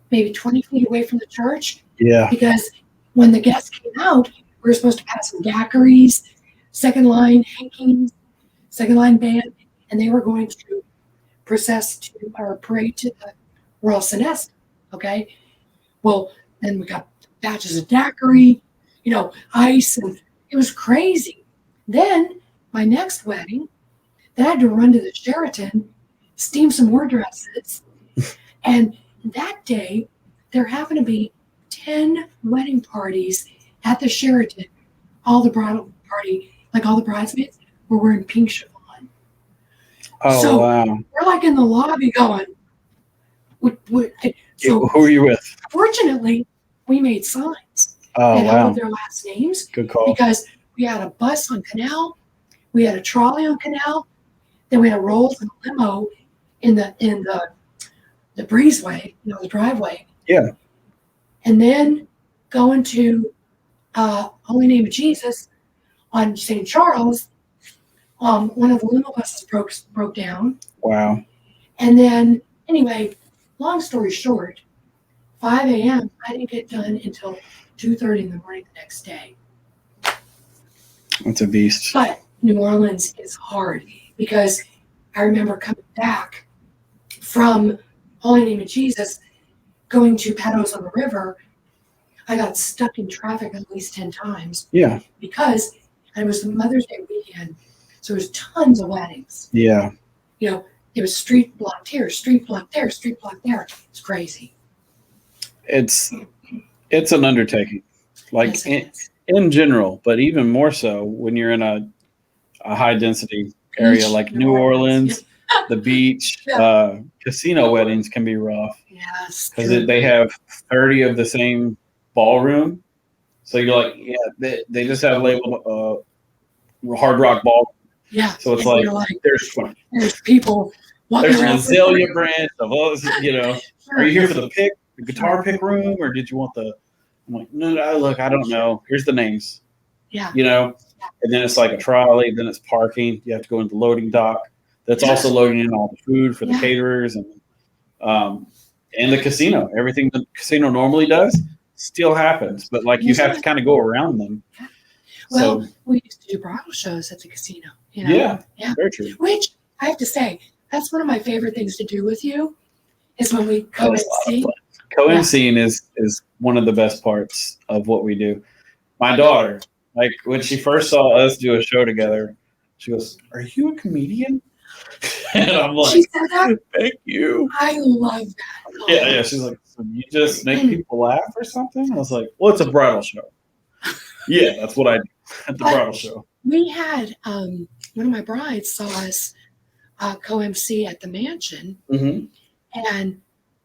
Speaker 2: maybe 20 feet away from the church.
Speaker 1: Yeah.
Speaker 2: Because when the guests came out, we were supposed to pass some daiquiris, second line hankings, second line band, and they were going to parade to the Royal Sonesta. Okay. Well, then we got batches of daiquiri, ice, and it was crazy. Then my next wedding, then I had to run to the Sheraton, steam some more dresses, and that day there happened to be 10 wedding parties at the Sheraton. All the bridal party, like all the bridesmaids, were wearing pink chiffon.
Speaker 1: Oh,
Speaker 2: so
Speaker 1: wow.
Speaker 2: We're like in the lobby going,
Speaker 1: so who are you with?
Speaker 2: Fortunately, we made signs.
Speaker 1: Oh,
Speaker 2: and
Speaker 1: wow.
Speaker 2: all of their last names.
Speaker 1: Good call.
Speaker 2: Because we had a bus on Canal, we had a trolley on Canal, then we had a Rolls and a limo in the breezeway, the driveway.
Speaker 1: Yeah.
Speaker 2: And then going to Holy Name of Jesus on St. Charles, one of the limo buses broke down.
Speaker 1: Wow.
Speaker 2: And then, anyway, long story short, 5 a.m., I didn't get done until 2:30 in the morning the next day.
Speaker 1: It's a beast.
Speaker 2: But New Orleans is hard because I remember coming back from Holy Name of Jesus, going to Patos on the River. I got stuck in traffic at least 10 times.
Speaker 1: Yeah.
Speaker 2: Because it was the Mother's Day weekend, so there was tons of weddings.
Speaker 1: Yeah.
Speaker 2: It was street blocked here, street blocked there, street blocked there. It's crazy.
Speaker 1: It's an undertaking, like
Speaker 2: Yes,
Speaker 1: in general, but even more so when you're in a high density area
Speaker 2: Beach,
Speaker 1: like
Speaker 2: New
Speaker 1: New
Speaker 2: Orleans.
Speaker 1: Orleans, the beach,
Speaker 2: Yeah.
Speaker 1: casino weddings can be rough
Speaker 2: Yes.
Speaker 1: because they have 30 of the same ballroom. So you're like, yeah, they just have labeled Hard Rock Ball.
Speaker 2: Yeah.
Speaker 1: So it's
Speaker 2: and
Speaker 1: like,
Speaker 2: there's people walking
Speaker 1: there's a
Speaker 2: around.
Speaker 1: zillion brands of those, Are you here for the guitar pick room, or did you want the? I'm like, no, look, I don't know. Here's the names.
Speaker 2: Yeah.
Speaker 1: And then it's like a trolley. Then it's parking. You have to go into the loading dock. That's also loading in all the food for the caterers and the casino. Everything the casino normally does still happens, but like you have to kind of go around them.
Speaker 2: Well, we used to do bridal shows at the casino.
Speaker 1: Yeah, very true.
Speaker 2: Which I have to say, that's one of my favorite things to do with you. Is when we co-MC.
Speaker 1: Co-MCing is one of the best parts of what we do. My daughter, like when she first saw us do a show together, she goes, "Are you a comedian?" And I'm like,
Speaker 2: she said that?
Speaker 1: "Thank you."
Speaker 2: I love that.
Speaker 1: Yeah. She's like, "So you just make people laugh or something?" I was like, "Well, it's a bridal show." Yeah, that's what I do at the bridal show.
Speaker 2: We had one of my brides saw us co-MC at the mansion, and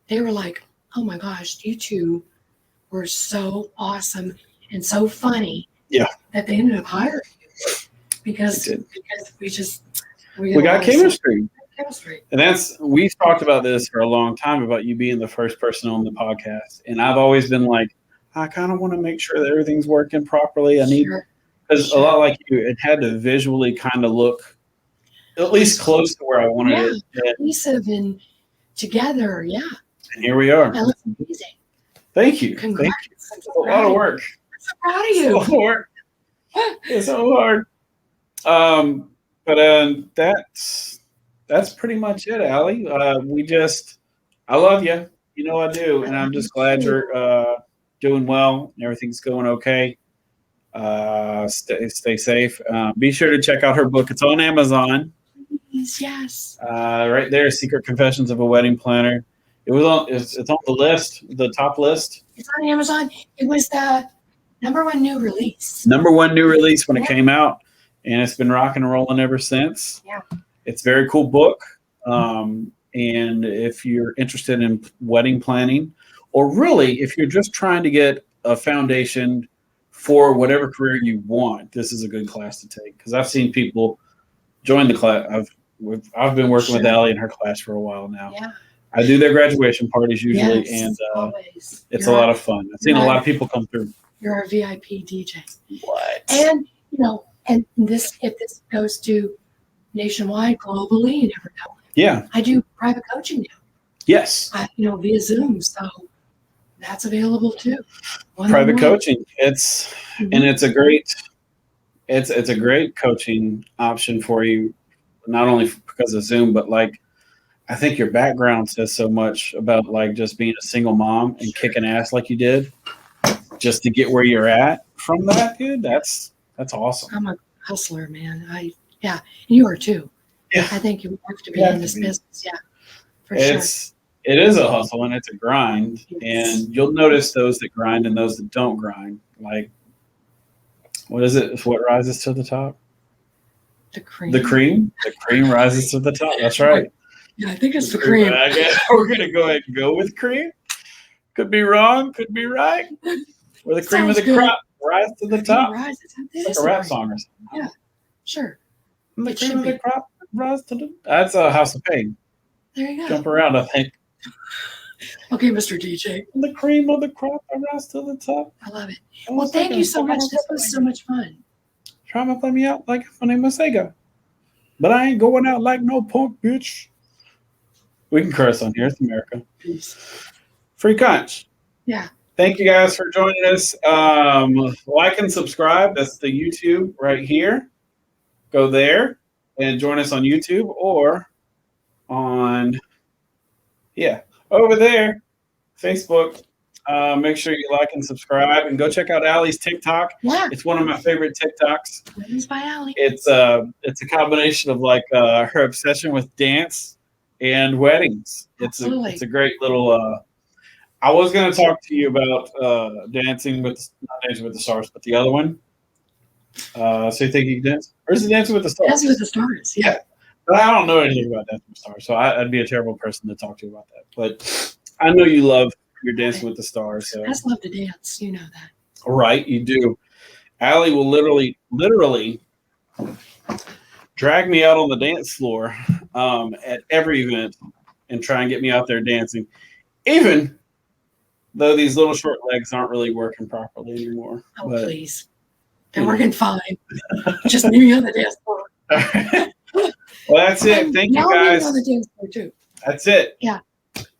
Speaker 2: they were like, "Oh my gosh, you two were so awesome and so funny."
Speaker 1: Yeah,
Speaker 2: that they ended up hiring you because we
Speaker 1: got chemistry. And we've talked about this for a long time about you being the first person on the podcast, and I've always been like, I kind of want to make sure that everything's working properly. I need, because a lot like you, it had to visually kind of look at least close to where I wanted it.
Speaker 2: Cohesive and together, yeah.
Speaker 1: And here we are.
Speaker 2: That looks amazing.
Speaker 1: Thank you.
Speaker 2: Congrats.
Speaker 1: Thank you. It's a lot of work.
Speaker 2: I'm so proud of you.
Speaker 1: It's a lot of work. It's so hard. But that's pretty much it, Allie. I love you. You know I do, and I'm just glad you're doing well and everything's going okay. Stay safe. Be sure to check out her book. It's on Amazon.
Speaker 2: Yes.
Speaker 1: Right there, Secret Confessions of a Wedding Planner. It's on the list, the top list.
Speaker 2: It's on Amazon. It was the number one new release.
Speaker 1: Number one new release when it came out, and it's been rocking and rolling ever since.
Speaker 2: Yeah.
Speaker 1: It's a very cool book. And if you're interested in wedding planning, or really if you're just trying to get a foundation for whatever career you want, this is a good class to take, because I've seen people join the class. I've been working with Allie in her class for a while now.
Speaker 2: Yeah.
Speaker 1: I do their graduation parties usually,
Speaker 2: Yes,
Speaker 1: and
Speaker 2: always.
Speaker 1: it's a lot of fun. I've seen a lot of people come through.
Speaker 2: You're our VIP DJ.
Speaker 1: What?
Speaker 2: And, and if this goes to nationwide, globally, you never know.
Speaker 1: Yeah.
Speaker 2: I do private coaching now.
Speaker 1: Yes.
Speaker 2: Via Zoom. So that's available too.
Speaker 1: Private coaching. And it's a great coaching option for you, not only because of Zoom, but like I think your background says so much about like just being a single mom and kicking ass like you did just to get where you're at from that, dude. That's awesome.
Speaker 2: I'm a hustler, man. And you are too.
Speaker 1: Yeah.
Speaker 2: I think you have to be in this business. Yeah, for sure.
Speaker 1: It is a hustle and it's a grind. Yes. And you'll notice those that grind and those that don't grind. Like, what is it? What rises to the top?
Speaker 2: The cream.
Speaker 1: The cream rises to the top. That's right.
Speaker 2: Yeah, I think it's the cream.
Speaker 1: I guess we're going to go ahead and go with cream. Could be wrong. Could be right. Or the cream of the crop rise to the top. It's like a rap song or something.
Speaker 2: Yeah, sure.
Speaker 1: And the cream of the crop rise to the. That's a House of Pain.
Speaker 2: There you go.
Speaker 1: Jump around, I think.
Speaker 2: Okay, Mr. DJ.
Speaker 1: And the cream of the crop rise to the top.
Speaker 2: I love it. Well, thank you so much. This was so much fun.
Speaker 1: Trying to play me out like my name was Sega. But I ain't going out like no punk, bitch. We can curse on here. It's America.
Speaker 2: Peace.
Speaker 1: Free conch.
Speaker 2: Yeah.
Speaker 1: Thank you guys for joining us. Like and subscribe. That's the YouTube right here. Go there and join us on YouTube or on, over there, Facebook. Make sure you like and subscribe and go check out Allie's TikTok.
Speaker 2: Yeah.
Speaker 1: It's one of my favorite TikToks.
Speaker 2: Weddings by Allie.
Speaker 1: It's a combination of like her obsession with dance and weddings. It's a great little I was going to talk to you about not Dancing with the Stars, but the other one. So you think you can dance? Or is it Dancing with the Stars?
Speaker 2: Dancing with the Stars, yeah.
Speaker 1: But I don't know anything about Dancing with the Stars, so I'd be a terrible person to talk to you about that. But I know you love your Dancing with the Stars. So.
Speaker 2: I just love to dance. You know that.
Speaker 1: Right, you do. Allie will literally drag me out on the dance floor at every event and try and get me out there dancing, even though these little short legs aren't really working properly anymore.
Speaker 2: Oh, please. They're working fine. Just me on the dance floor.
Speaker 1: Well, that's it. Thank you, guys.
Speaker 2: On the dance floor too.
Speaker 1: That's it.
Speaker 2: Yeah.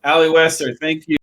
Speaker 1: Allie Wester, thank you.